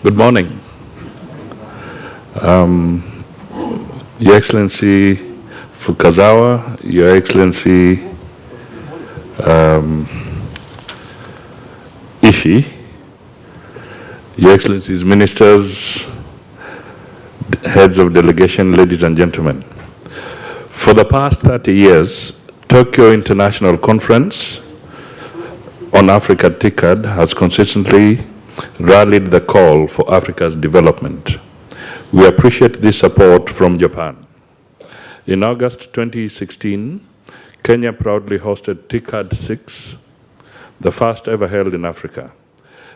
Good morning. Your Excellency Fukazawa, Your Excellency Ishii, Your Excellencies Ministers, Heads of Delegation, ladies and gentlemen. For the past 30 years, Tokyo International Conference on Africa, Ticad, has consistently rallied the call for Africa's development. We appreciate this support from Japan. In August 2016, Kenya proudly hosted Ticad 6, the first ever held in Africa.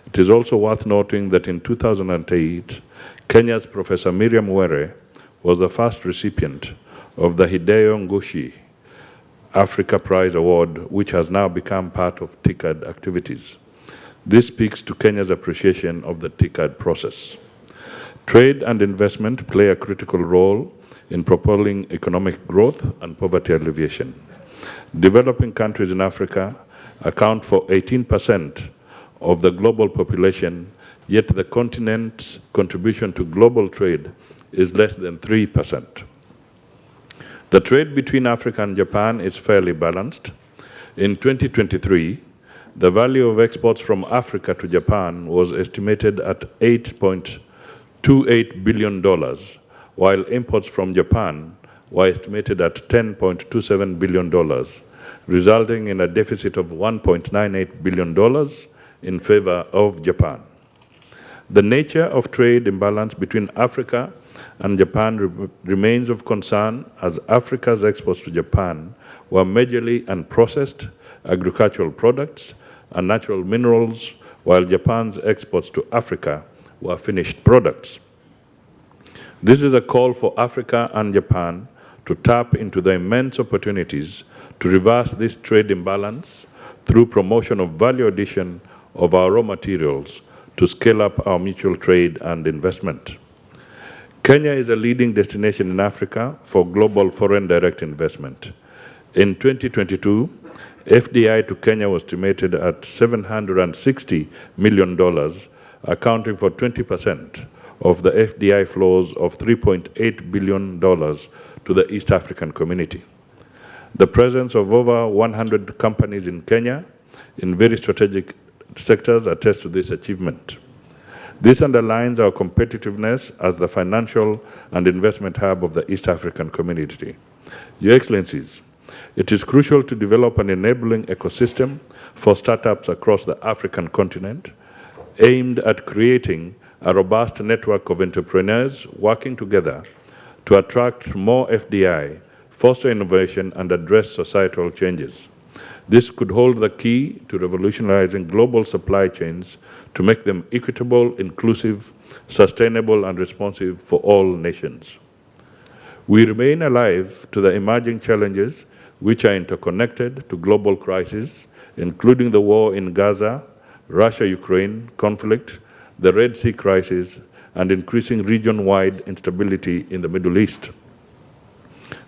It is also worth noting that in 2008, Kenya's Professor Miriam Were was the first recipient of the Hideo Ngushi Africa Prize Award, which has now become part of Ticad activities. This speaks to Kenya's appreciation of the Ticad process. Trade and investment play a critical role in propelling economic growth and poverty alleviation. Developing countries in Africa account for 18% of the global population, yet the continent's contribution to global trade is less than 3%. The trade between Africa and Japan is fairly balanced. In 2023, the value of exports from Africa to Japan was estimated at $8.28 billion, while imports from Japan were estimated at $10.27 billion, resulting in a deficit of $1.98 billion in favor of Japan. The nature of trade imbalance between Africa and Japan remains of concern, as Africa's exports to Japan were majorly unprocessed agricultural products and natural minerals, while Japan's exports to Africa were finished products. This is a call for Africa and Japan to tap into the immense opportunities to reverse this trade imbalance through promotion of value addition of our raw materials to scale up our mutual trade and investment. Kenya is a leading destination in Africa for global foreign direct investment. In 2022, FDI to Kenya was estimated at $760 million, accounting for 20% of the FDI flows of $3.8 billion to the East African community. The presence of over 100 companies in Kenya in very strategic sectors attests to this achievement. This underlines our competitiveness as the financial and investment hub of the East African community. Your Excellencies, it is crucial to develop an enabling ecosystem for startups across the African continent, aimed at creating a robust network of entrepreneurs working together to attract more FDI, foster innovation, and address societal changes. This could hold the key to revolutionizing global supply chains to make them equitable, inclusive, sustainable, and responsive for all nations. We remain alive to the emerging challenges which are interconnected to global crises, including the war in Gaza, Russia-Ukraine conflict, the Red Sea crisis, and increasing region-wide instability in the Middle East.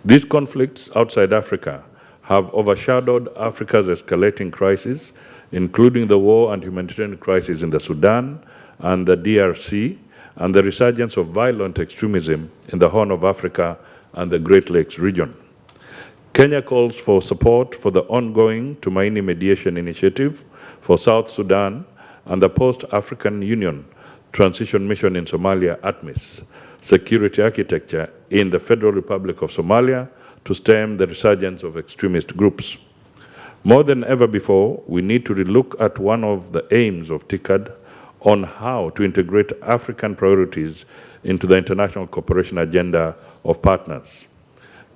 These conflicts outside Africa have overshadowed Africa's escalating crises, including the war and humanitarian crisis in the Sudan and the DRC, and the resurgence of violent extremism in the Horn of Africa and the Great Lakes region. Kenya calls for support for the ongoing Tumaini Mediation Initiative for South Sudan and the Post-African Union Transition Mission in Somalia, ATMIS, security architecture in the Federal Republic of Somalia to stem the resurgence of extremist groups. More than ever before, we need to relook at one of the aims of Ticad on how to integrate African priorities into the international cooperation agenda of partners.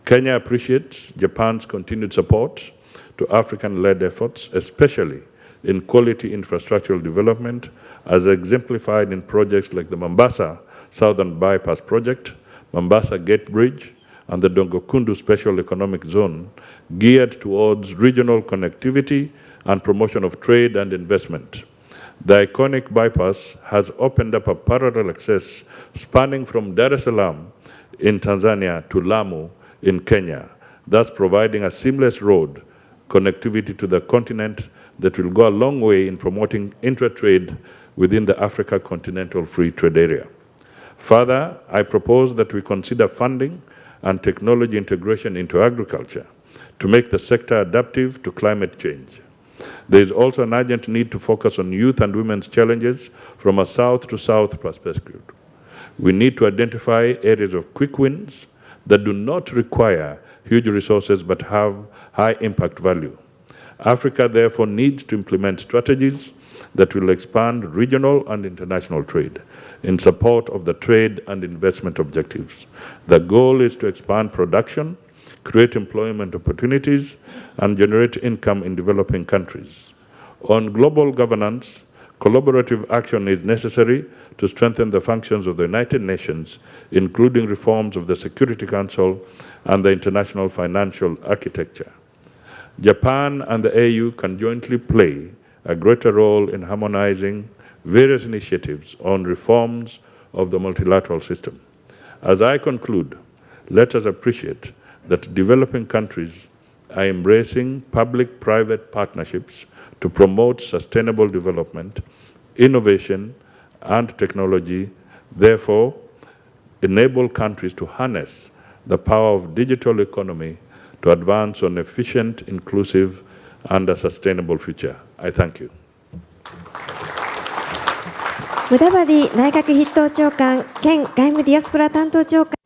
Kenya appreciates Japan's continued support to African-led efforts, especially in quality infrastructural development, as exemplified in projects like the Mombasa Southern Bypass Project, Mombasa Gate Bridge, and the Dongokundu Special Economic Zone, geared towards regional connectivity and promotion of trade and investment. The iconic bypass has opened up a parallel access spanning from Dar es Salaam in Tanzania to Lamu in Kenya, thus providing a seamless road connectivity to the continent that will go a long way in promoting intra-trade within the Africa Continental Free Trade Area. Further, I propose that we consider funding and technology integration into agriculture to make the sector adaptive to climate change. There is also an urgent need to focus on youth and women's challenges from a south-to-south perspective. We need to identify areas of quick wins that do not require huge resources but have high impact value. Africa therefore needs to implement strategies that will expand regional and international trade in support of the trade and investment objectives. The goal is to expand production, create employment opportunities, and generate income in developing countries. On global governance, collaborative action is necessary to strengthen the functions of the United Nations, including reforms of the Security Council and the international financial architecture. Japan and the AU can jointly play a greater role in harmonizing various initiatives on reforms of the multilateral system. As I conclude, let us appreciate that developing countries are embracing public-private partnerships to promote sustainable development, innovation, and technology, therefore enable countries to harness the power of digital economy to advance on efficient, inclusive, and a sustainable future. I thank you. ムダバディ内閣筆頭長官兼外務ディアスポラ担当長官